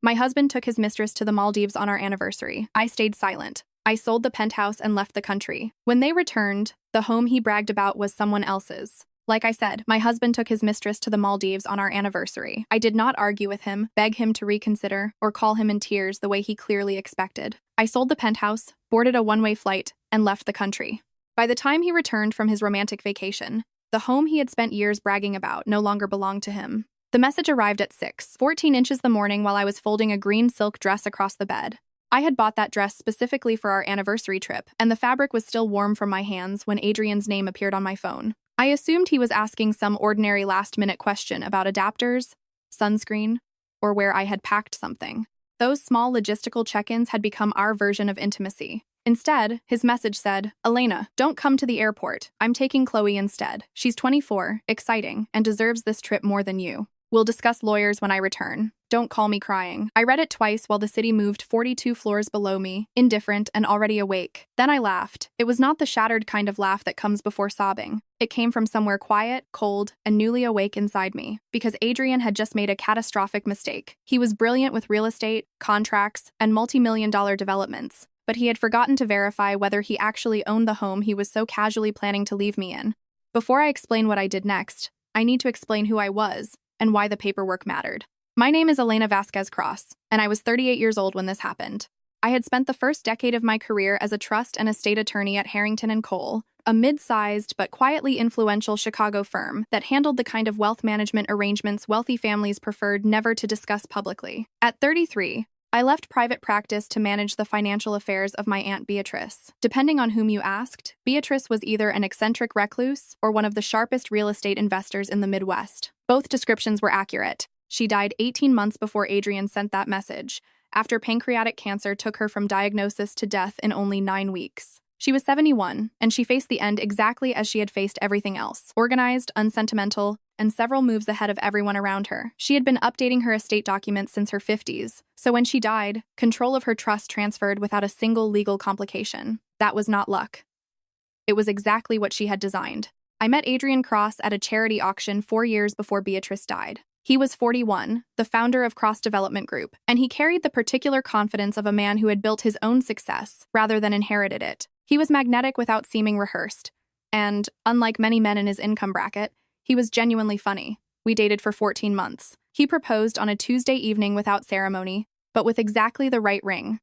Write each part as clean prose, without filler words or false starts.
My husband took his mistress to the Maldives on our anniversary. I stayed silent. I sold the penthouse and left the country. When they returned, the home he bragged about was someone else's. Like I said, my husband took his mistress to the Maldives on our anniversary. I did not argue with him, beg him to reconsider, or call him in tears the way he clearly expected. I sold the penthouse, boarded a one-way flight, and left the country. By the time he returned from his romantic vacation, the home he had spent years bragging about no longer belonged to him. The message arrived at 6:14 inches the morning while I was folding a green silk dress across the bed. I had bought that dress specifically for our anniversary trip, and the fabric was still warm from my hands when Adrian's name appeared on my phone. I assumed he was asking some ordinary last-minute question about adapters, sunscreen, or where I had packed something. Those small logistical check-ins had become our version of intimacy. Instead, his message said, "Elena, don't come to the airport. I'm taking Chloe instead. She's 24, exciting, and deserves this trip more than you. We'll discuss lawyers when I return. Don't call me crying." I read it twice while the city moved 42 floors below me, indifferent and already awake. Then I laughed. It was not the shattered kind of laugh that comes before sobbing. It came from somewhere quiet, cold, and newly awake inside me, because Adrian had just made a catastrophic mistake. He was brilliant with real estate, contracts, and multi-million-dollar developments, but he had forgotten to verify whether he actually owned the home he was so casually planning to leave me in. Before I explain what I did next, I need to explain who I was and why the paperwork mattered. My name is Elena Vasquez Cross, and I was 38 years old when this happened. I had spent the first decade of my career as a trust and estate attorney at Harrington & Cole, a mid-sized but quietly influential Chicago firm that handled the kind of wealth management arrangements wealthy families preferred never to discuss publicly. At 33, I left private practice to manage the financial affairs of my Aunt Beatrice. Depending on whom you asked, Beatrice was either an eccentric recluse or one of the sharpest real estate investors in the Midwest. Both descriptions were accurate. She died 18 months before Adrian sent that message, after pancreatic cancer took her from diagnosis to death in only 9 weeks. She was 71, and she faced the end exactly as she had faced everything else: organized, unsentimental, and several moves ahead of everyone around her. She had been updating her estate documents since her 50s, so when she died, control of her trust transferred without a single legal complication. That was not luck. It was exactly what she had designed. I met Adrian Cross at a charity auction 4 years before Beatrice died. He was 41, the founder of Cross Development Group, and he carried the particular confidence of a man who had built his own success rather than inherited it. He was magnetic without seeming rehearsed, and, unlike many men in his income bracket, he was genuinely funny. We dated for 14 months. He proposed on a Tuesday evening without ceremony, but with exactly the right ring.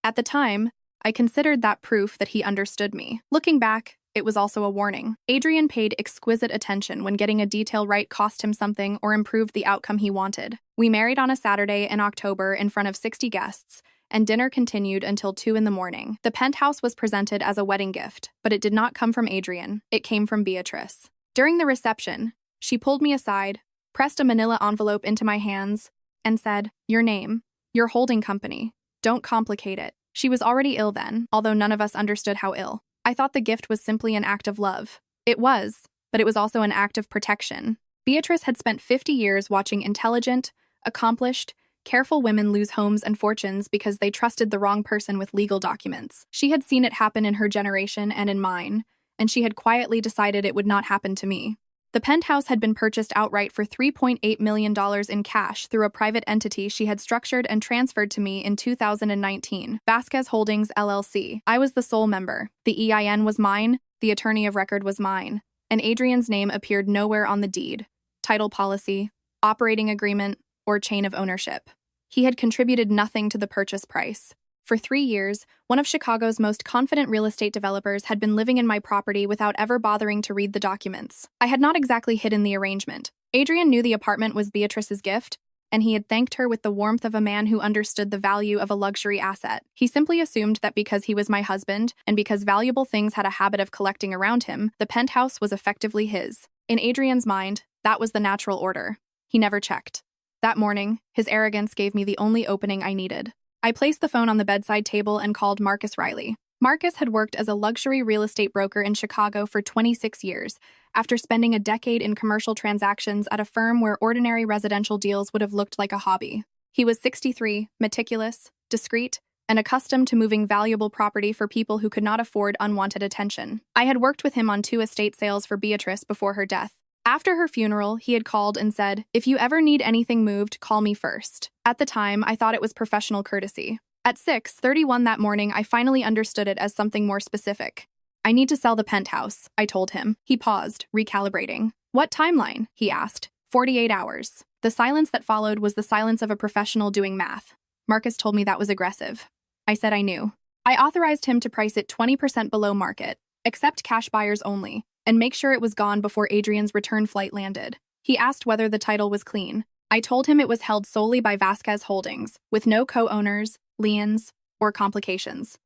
At the time, I considered that proof that he understood me. Looking back, it was also a warning. Adrian paid exquisite attention when getting a detail right cost him something or improved the outcome he wanted. We married on a Saturday in October in front of 60 guests, and dinner continued until 2 in the morning. The penthouse was presented as a wedding gift, but it did not come from Adrian. It came from Beatrice. During the reception, she pulled me aside, pressed a manila envelope into my hands, and said, "Your name, your holding company. Don't complicate it." She was already ill then, although none of us understood how ill. I thought the gift was simply an act of love. It was, but it was also an act of protection. Beatrice had spent 50 years watching intelligent, accomplished, careful women lose homes and fortunes because they trusted the wrong person with legal documents. She had seen it happen in her generation and in mine, and she had quietly decided it would not happen to me. The penthouse had been purchased outright for $3.8 million in cash through a private entity she had structured and transferred to me in 2019, Vasquez Holdings, LLC. I was the sole member. The EIN was mine, the attorney of record was mine, and Adrian's name appeared nowhere on the deed, title policy, operating agreement, or chain of ownership. He had contributed nothing to the purchase price. For 3 years, one of Chicago's most confident real estate developers had been living in my property without ever bothering to read the documents. I had not exactly hidden the arrangement. Adrian knew the apartment was Beatrice's gift, and he had thanked her with the warmth of a man who understood the value of a luxury asset. He simply assumed that because he was my husband, and because valuable things had a habit of collecting around him, the penthouse was effectively his. In Adrian's mind, that was the natural order. He never checked. That morning, his arrogance gave me the only opening I needed. I placed the phone on the bedside table and called Marcus Riley. Marcus had worked as a luxury real estate broker in Chicago for 26 years, after spending a decade in commercial transactions at a firm where ordinary residential deals would have looked like a hobby. He was 63, meticulous, discreet, and accustomed to moving valuable property for people who could not afford unwanted attention. I had worked with him on 2 estate sales for Beatrice before her death. After her funeral, he had called and said, "If you ever need anything moved, call me first." At the time, I thought it was professional courtesy. At 6:31 that morning, I finally understood it as something more specific. "I need to sell the penthouse," I told him. He paused, recalibrating. "What timeline?" he asked. 48 hours. The silence that followed was the silence of a professional doing math. Marcus told me that was aggressive. I said I knew. I authorized him to price it 20% below market, accept cash buyers only, and make sure it was gone before Adrian's return flight landed. He asked whether the title was clean. I told him it was held solely by Vasquez Holdings, with no co-owners, liens, or complications.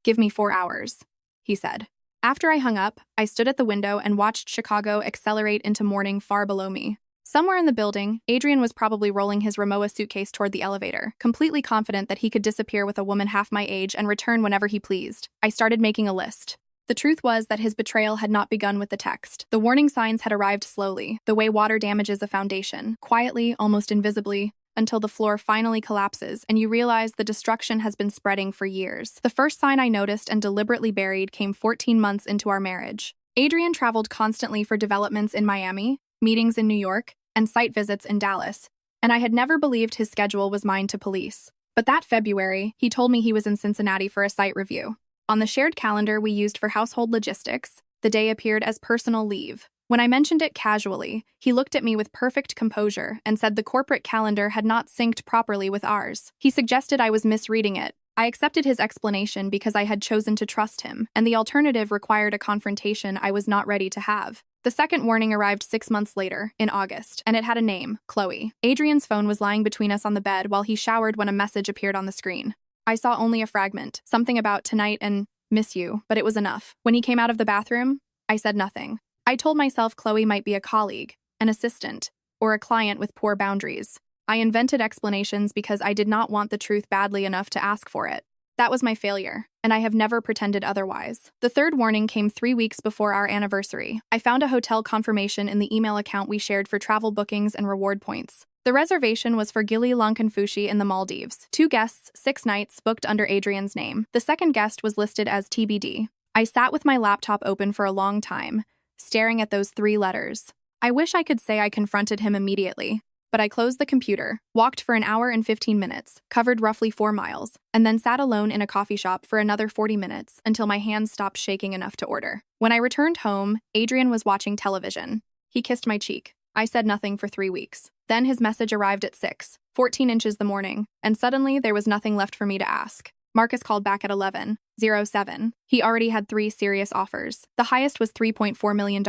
"Give me 4 hours," he said. After I hung up, I stood at the window and watched Chicago accelerate into morning far below me. Somewhere in the building, Adrian was probably rolling his Rimowa suitcase toward the elevator, completely confident that he could disappear with a woman half my age and return whenever he pleased. I started making a list. The truth was that his betrayal had not begun with the text. The warning signs had arrived slowly, the way water damages a foundation, quietly, almost invisibly, until the floor finally collapses and you realize the destruction has been spreading for years. The first sign I noticed and deliberately buried came 14 months into our marriage. Adrian traveled constantly for developments in Miami, meetings in New York, and site visits in Dallas, and I had never believed his schedule was mine to police. But that February, he told me he was in Cincinnati for a site review. On the shared calendar we used for household logistics, the day appeared as personal leave. When I mentioned it casually, he looked at me with perfect composure and said the corporate calendar had not synced properly with ours. He suggested I was misreading it. I accepted his explanation because I had chosen to trust him, and the alternative required a confrontation I was not ready to have. The second warning arrived 6 months later, in August, and it had a name, Chloe. Adrian's phone was lying between us on the bed while he showered when a message appeared on the screen. I saw only a fragment, something about tonight and miss you, but it was enough. When he came out of the bathroom, I said nothing. I told myself Chloe might be a colleague, an assistant, or a client with poor boundaries. I invented explanations because I did not want the truth badly enough to ask for it. That was my failure, and I have never pretended otherwise. The third warning came 3 weeks before our anniversary. I found a hotel confirmation in the email account we shared for travel bookings and reward points. The reservation was for Gili Lankanfushi in the Maldives. 2 guests, 6 nights, booked under Adrian's name. The second guest was listed as TBD. I sat with my laptop open for a long time, staring at those 3 letters. I wish I could say I confronted him immediately, but I closed the computer, walked for an hour and 15 minutes, covered roughly 4 miles, and then sat alone in a coffee shop for another 40 minutes until my hands stopped shaking enough to order. When I returned home, Adrian was watching television. He kissed my cheek. I said nothing for 3 weeks. Then his message arrived at 6:14 inches the morning, and suddenly there was nothing left for me to ask. Marcus called back at 11:07. He already had 3 serious offers. The highest was $3.4 million,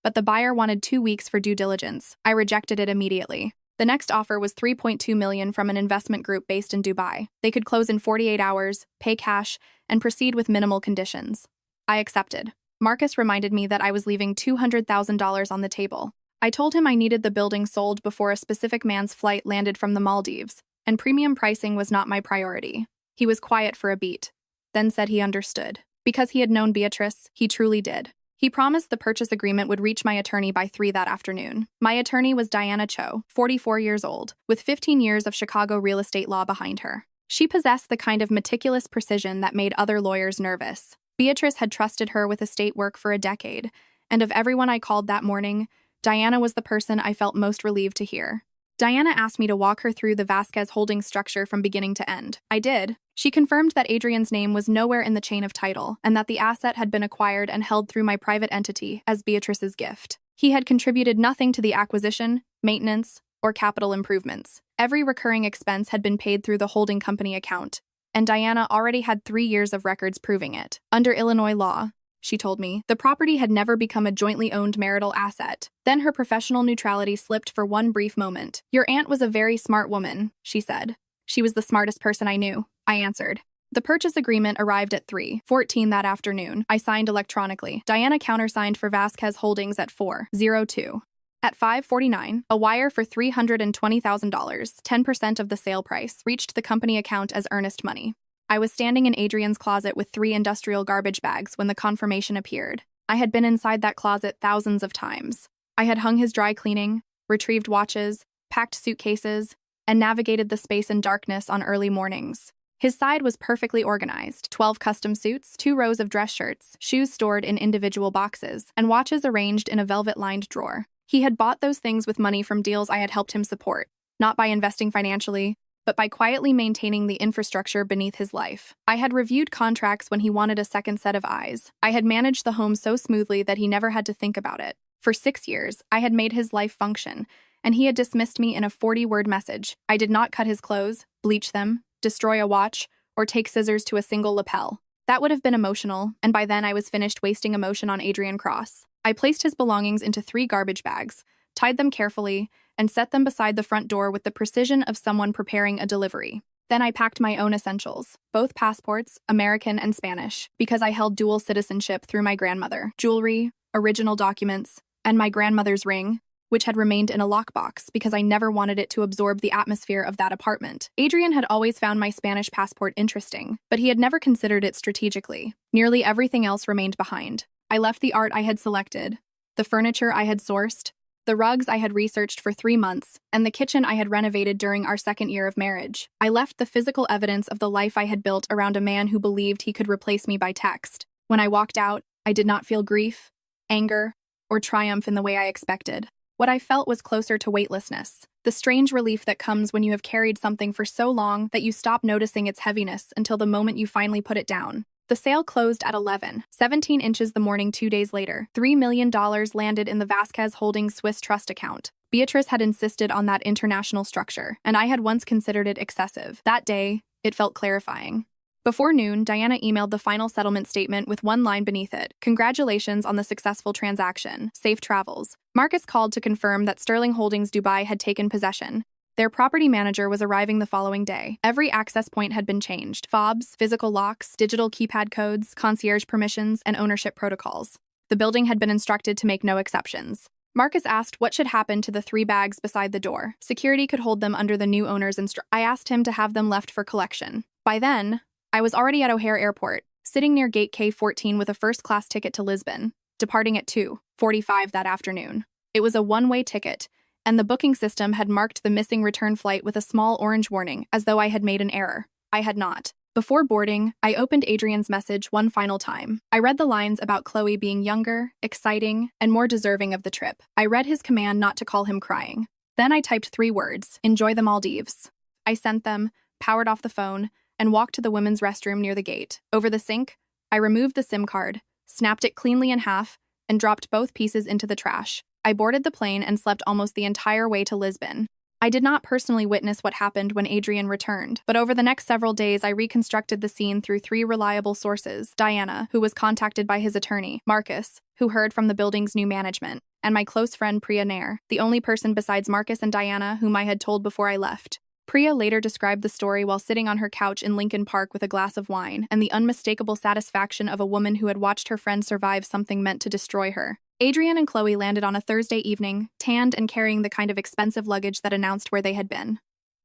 but the buyer wanted 2 weeks for due diligence. I rejected it immediately. The next offer was $3.2 million from an investment group based in Dubai. They could close in 48 hours, pay cash, and proceed with minimal conditions. I accepted. Marcus reminded me that I was leaving $200,000 on the table. I told him I needed the building sold before a specific man's flight landed from the Maldives, and premium pricing was not my priority. He was quiet for a beat, then said he understood. Because he had known Beatrice, he truly did. He promised the purchase agreement would reach my attorney by 3 that afternoon. My attorney was Diana Cho, 44 years old, with 15 years of Chicago real estate law behind her. She possessed the kind of meticulous precision that made other lawyers nervous. Beatrice had trusted her with estate work for a decade, and of everyone I called that morning, Diana was the person I felt most relieved to hear. Diana asked me to walk her through the Vasquez Holdings structure from beginning to end. I did. She confirmed that Adrian's name was nowhere in the chain of title, and that the asset had been acquired and held through my private entity as Beatrice's gift. He had contributed nothing to the acquisition, maintenance, or capital improvements. Every recurring expense had been paid through the holding company account, and Diana already had 3 years of records proving it. Under Illinois law, she told me, the property had never become a jointly owned marital asset. Then her professional neutrality slipped for one brief moment. "Your aunt was a very smart woman," she said. "She was the smartest person I knew," I answered. The purchase agreement arrived at 3:14 that afternoon. I signed electronically. Diana countersigned for Vasquez Holdings at 4:02. At 5:49, a wire for $320,000, 10% of the sale price, reached the company account as earnest money. I was standing in Adrian's closet with 3 industrial garbage bags when the confirmation appeared. I had been inside that closet thousands of times. I had hung his dry cleaning, retrieved watches, packed suitcases, and navigated the space in darkness on early mornings. His side was perfectly organized: 12 custom suits, 2 rows of dress shirts, shoes stored in individual boxes, and watches arranged in a velvet-lined drawer. He had bought those things with money from deals I had helped him support, not by investing financially, but by quietly maintaining the infrastructure beneath his life. I had reviewed contracts when he wanted a second set of eyes. I had managed the home so smoothly that he never had to think about it. For 6 years, I had made his life function, and he had dismissed me in a 40-word message. I did not cut his clothes, bleach them, destroy a watch, or take scissors to a single lapel. That would have been emotional, and by then I was finished wasting emotion on Adrian Cross. I placed his belongings into 3 garbage bags, tied them carefully, and set them beside the front door with the precision of someone preparing a delivery. Then I packed my own essentials, both passports, American and Spanish, because I held dual citizenship through my grandmother, jewelry, original documents, and my grandmother's ring, which had remained in a lockbox because I never wanted it to absorb the atmosphere of that apartment. Adrian had always found my Spanish passport interesting, but he had never considered it strategically. Nearly everything else remained behind. I left the art I had selected, the furniture I had sourced, the rugs I had researched for 3 months, and the kitchen I had renovated during our 2nd year of marriage. I left the physical evidence of the life I had built around a man who believed he could replace me by text. When I walked out, I did not feel grief, anger, or triumph in the way I expected. What I felt was closer to weightlessness, the strange relief that comes when you have carried something for so long that you stop noticing its heaviness until the moment you finally put it down. The sale closed at 11:17 inches the morning 2 days later. $3 million landed in the Vasquez Holdings Swiss trust account. Beatrice had insisted on that international structure, and I had once considered it excessive. That day, it felt clarifying. Before noon, Diana emailed the final settlement statement with one line beneath it. Congratulations on the successful transaction. Safe travels. Marcus called to confirm that Sterling Holdings Dubai had taken possession. Their property manager was arriving the following day. Every access point had been changed. Fobs, physical locks, digital keypad codes, concierge permissions, and ownership protocols. The building had been instructed to make no exceptions. Marcus asked what should happen to the 3 bags beside the door. Security could hold them under the new owner's I asked him to have them left for collection. By then, I was already at O'Hare Airport, sitting near gate K14 with a first-class ticket to Lisbon, departing at 2:45 that afternoon. It was a one-way ticket, and the booking system had marked the missing return flight with a small orange warning, as though I had made an error. I had not. Before boarding, I opened Adrian's message one final time. I read the lines about Chloe being younger, exciting, and more deserving of the trip. I read his command not to call him crying. Then I typed 3 words, enjoy the Maldives. I sent them, powered off the phone, and walked to the women's restroom near the gate. Over the sink, I removed the SIM card, snapped it cleanly in half, and dropped both pieces into the trash. I boarded the plane and slept almost the entire way to Lisbon. I did not personally witness what happened when Adrian returned, but over the next several days I reconstructed the scene through 3 reliable sources: Diana, who was contacted by his attorney; Marcus, who heard from the building's new management; and my close friend Priya Nair, the only person besides Marcus and Diana whom I had told before I left. Priya later described the story while sitting on her couch in Lincoln Park with a glass of wine, and the unmistakable satisfaction of a woman who had watched her friend survive something meant to destroy her. Adrian and Chloe landed on a Thursday evening, tanned and carrying the kind of expensive luggage that announced where they had been.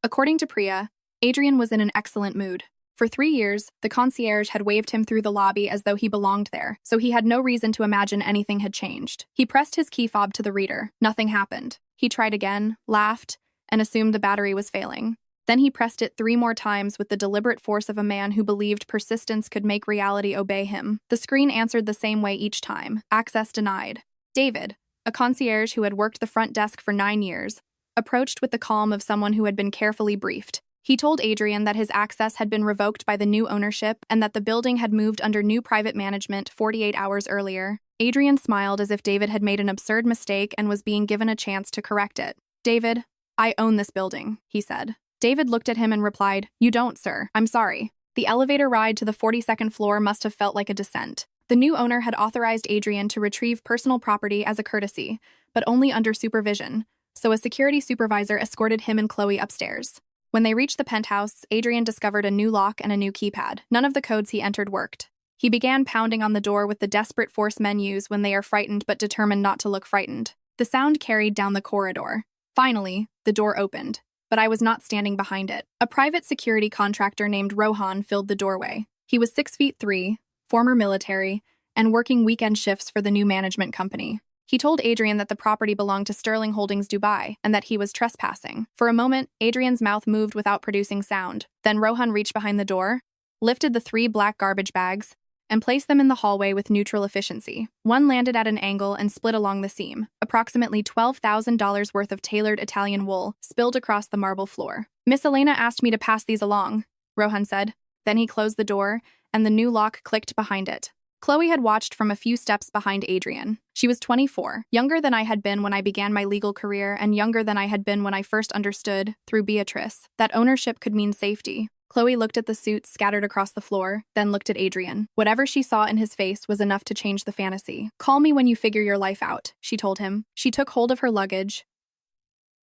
According to Priya, Adrian was in an excellent mood. For 3 years, the concierge had waved him through the lobby as though he belonged there, so he had no reason to imagine anything had changed. He pressed his key fob to the reader. Nothing happened. He tried again, laughed, and assumed the battery was failing. Then he pressed it 3 more times with the deliberate force of a man who believed persistence could make reality obey him. The screen answered the same way each time: access denied. David, a concierge who had worked the front desk for 9 years, approached with the calm of someone who had been carefully briefed. He told Adrian that his access had been revoked by the new ownership and that the building had moved under new private management 48 hours earlier. Adrian smiled as if David had made an absurd mistake and was being given a chance to correct it. "David, I own this building," he said. David looked at him and replied, "You don't, sir. I'm sorry." The elevator ride to the 42nd floor must have felt like a descent. The new owner had authorized Adrian to retrieve personal property as a courtesy, but only under supervision, so a security supervisor escorted him and Chloe upstairs. When they reached the penthouse, Adrian discovered a new lock and a new keypad. None of the codes he entered worked. He began pounding on the door with the desperate force men use when they are frightened but determined not to look frightened. The sound carried down the corridor. Finally, the door opened, but I was not standing behind it. A private security contractor named Rohan filled the doorway. He was 6'3", former military, and working weekend shifts for the new management company. He told Adrian that the property belonged to Sterling Holdings Dubai and that he was trespassing. For a moment, Adrian's mouth moved without producing sound. Then Rohan reached behind the door, lifted the 3 black garbage bags, and place them in the hallway with neutral efficiency. One landed at an angle and split along the seam. Approximately $12,000 worth of tailored Italian wool spilled across the marble floor. Miss Elena asked me to pass these along, Rohan said. Then he closed the door, and the new lock clicked behind it. Chloe had watched from a few steps behind Adrian. She was 24, younger than I had been when I began my legal career and younger than I had been when I first understood, through Beatrice, that ownership could mean safety. Chloe looked at the suits scattered across the floor, then looked at Adrian. Whatever she saw in his face was enough to change the fantasy. Call me when you figure your life out, she told him. She took hold of her luggage,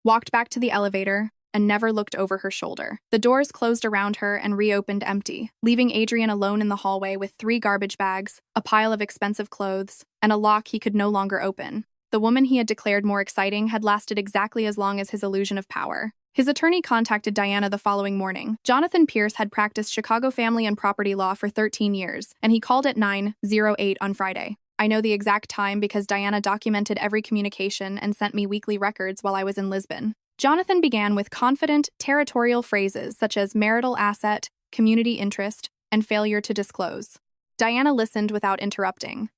walked back to the elevator, and never looked over her shoulder. The doors closed around her and reopened empty, leaving Adrian alone in the hallway with 3 garbage bags, a pile of expensive clothes, and a lock he could no longer open. The woman he had declared more exciting had lasted exactly as long as his illusion of power. His attorney contacted Diana the following morning. Jonathan Pierce had practiced Chicago family and property law for 13 years, and he called at 9:08 on Friday. I know the exact time because Diana documented every communication and sent me weekly records while I was in Lisbon. Jonathan began with confident, territorial phrases such as marital asset, community interest, and failure to disclose. Diana listened without interrupting.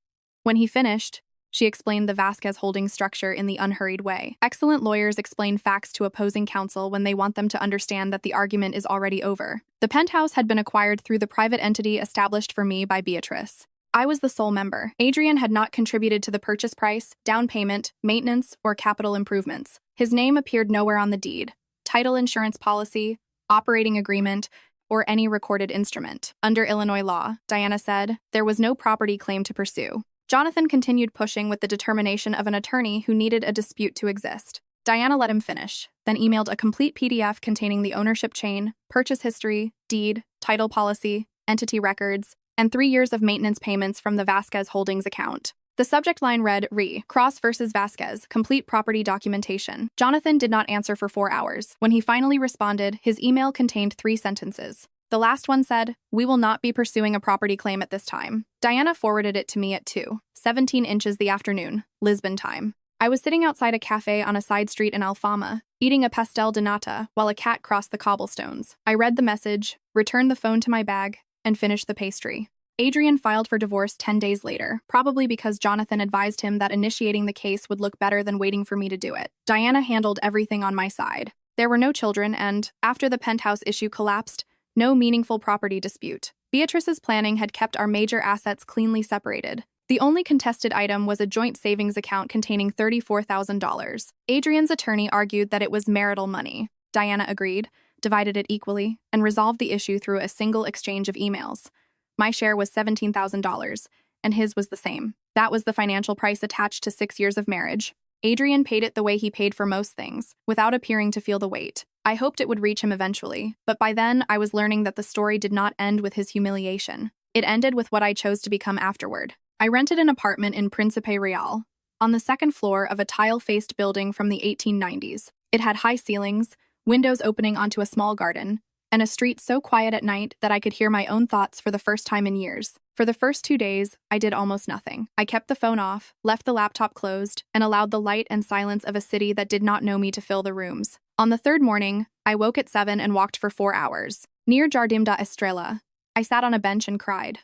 When he finished, she explained the Vasquez holding structure in the unhurried way. Excellent lawyers explain facts to opposing counsel when they want them to understand that the argument is already over. The penthouse had been acquired through the private entity established for me by Beatrice. I was the sole member. Adrian had not contributed to the purchase price, down payment, maintenance, or capital improvements. His name appeared nowhere on the deed, title insurance policy, operating agreement, or any recorded instrument. Under Illinois law, Diana said, there was no property claim to pursue. Jonathan continued pushing with the determination of an attorney who needed a dispute to exist. Diana let him finish, then emailed a complete PDF containing the ownership chain, purchase history, deed, title policy, entity records, and 3 years of maintenance payments from the Vasquez Holdings account. The subject line read, Cross versus Vasquez, complete property documentation. Jonathan did not answer for 4 hours. When he finally responded, his email contained 3 sentences. The last one said, we will not be pursuing a property claim at this time. Diana forwarded it to me at 2:17 inches the afternoon, Lisbon time. I was sitting outside a cafe on a side street in Alfama, eating a pastel de nata while a cat crossed the cobblestones. I read the message, returned the phone to my bag, and finished the pastry. Adrian filed for divorce 10 days later, probably because Jonathan advised him that initiating the case would look better than waiting for me to do it. Diana handled everything on my side. There were no children and, after the penthouse issue collapsed, no meaningful property dispute. Beatrice's planning had kept our major assets cleanly separated. The only contested item was a joint savings account containing $34,000. Adrian's attorney argued that it was marital money. Diana agreed, divided it equally, and resolved the issue through a single exchange of emails. My share was $17,000, and his was the same. That was the financial price attached to 6 years of marriage. Adrian paid it the way he paid for most things, without appearing to feel the weight. I hoped it would reach him eventually, but by then I was learning that the story did not end with his humiliation. It ended with what I chose to become afterward. I rented an apartment in Príncipe Real, on the 2nd floor of a tile-faced building from the 1890s. It had high ceilings, windows opening onto a small garden, and a street so quiet at night that I could hear my own thoughts for the first time in years. For the first 2 days, I did almost nothing. I kept the phone off, left the laptop closed, and allowed the light and silence of a city that did not know me to fill the rooms. On the 3rd morning, I woke at 7 and walked for 4 hours. Near Jardim da Estrela, I sat on a bench and cried.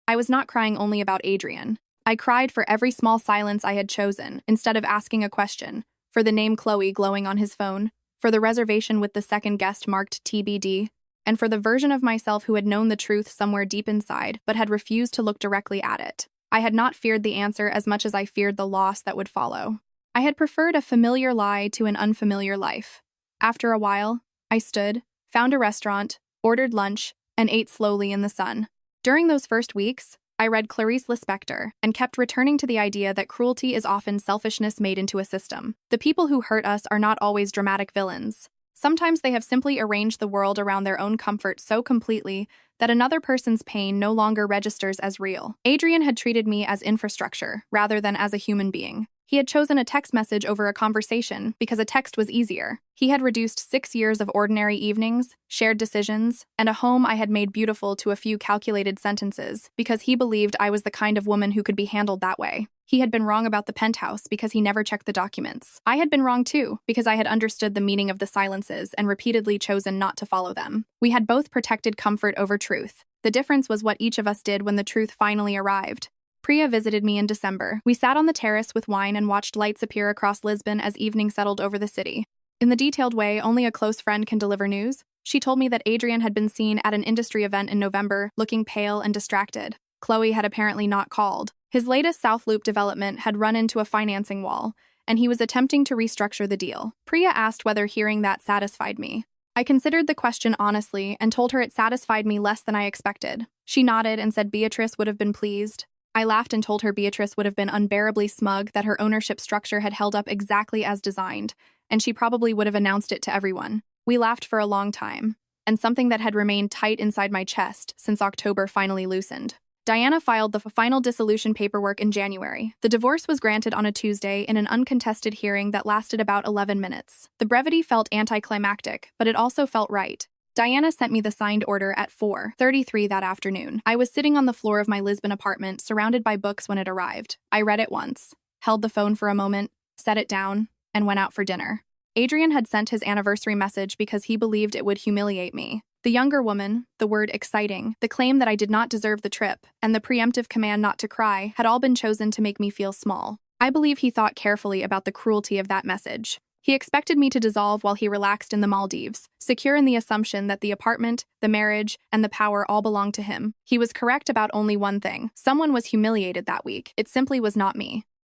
I was not crying only about Adrian. I cried for every small silence I had chosen, instead of asking a question, for the name Chloe glowing on his phone, for the reservation with the second guest marked TBD, and for the version of myself who had known the truth somewhere deep inside but had refused to look directly at it. I had not feared the answer as much as I feared the loss that would follow. I had preferred a familiar lie to an unfamiliar life. After a while, I stood, found a restaurant, ordered lunch, and ate slowly in the sun. During those first weeks, I read Clarice Lispector and kept returning to the idea that cruelty is often selfishness made into a system. The people who hurt us are not always dramatic villains. Sometimes they have simply arranged the world around their own comfort so completely that another person's pain no longer registers as real. Adrian had treated me as infrastructure rather than as a human being. He had chosen a text message over a conversation because a text was easier. He had reduced 6 years of ordinary evenings, shared decisions, and a home I had made beautiful to a few calculated sentences because he believed I was the kind of woman who could be handled that way. He had been wrong about the penthouse because he never checked the documents. I had been wrong too because I had understood the meaning of the silences and repeatedly chosen not to follow them. We had both protected comfort over truth. The difference was what each of us did when the truth finally arrived. Priya visited me in December. We sat on the terrace with wine and watched lights appear across Lisbon as evening settled over the city. In the detailed way only a close friend can deliver news, she told me that Adrian had been seen at an industry event in November, looking pale and distracted. Chloe had apparently not called. His latest South Loop development had run into a financing wall, and he was attempting to restructure the deal. Priya asked whether hearing that satisfied me. I considered the question honestly and told her it satisfied me less than I expected. She nodded and said Beatrice would have been pleased. I laughed and told her Beatrice would have been unbearably smug that her ownership structure had held up exactly as designed, and she probably would have announced it to everyone. We laughed for a long time, and something that had remained tight inside my chest since October finally loosened. Diana filed the final dissolution paperwork in January. The divorce was granted on a Tuesday in an uncontested hearing that lasted about 11 minutes. The brevity felt anticlimactic, but it also felt right. Diana sent me the signed order at 4:33 that afternoon. I was sitting on the floor of my Lisbon apartment, surrounded by books when it arrived. I read it once, held the phone for a moment, set it down, and went out for dinner. Adrian had sent his anniversary message because he believed it would humiliate me. The younger woman, the word exciting, the claim that I did not deserve the trip, and the preemptive command not to cry had all been chosen to make me feel small. I believe he thought carefully about the cruelty of that message. He expected me to dissolve while he relaxed in the Maldives, secure in the assumption that the apartment, the marriage, and the power all belonged to him. He was correct about only one thing. Someone was humiliated that week. It simply was not me.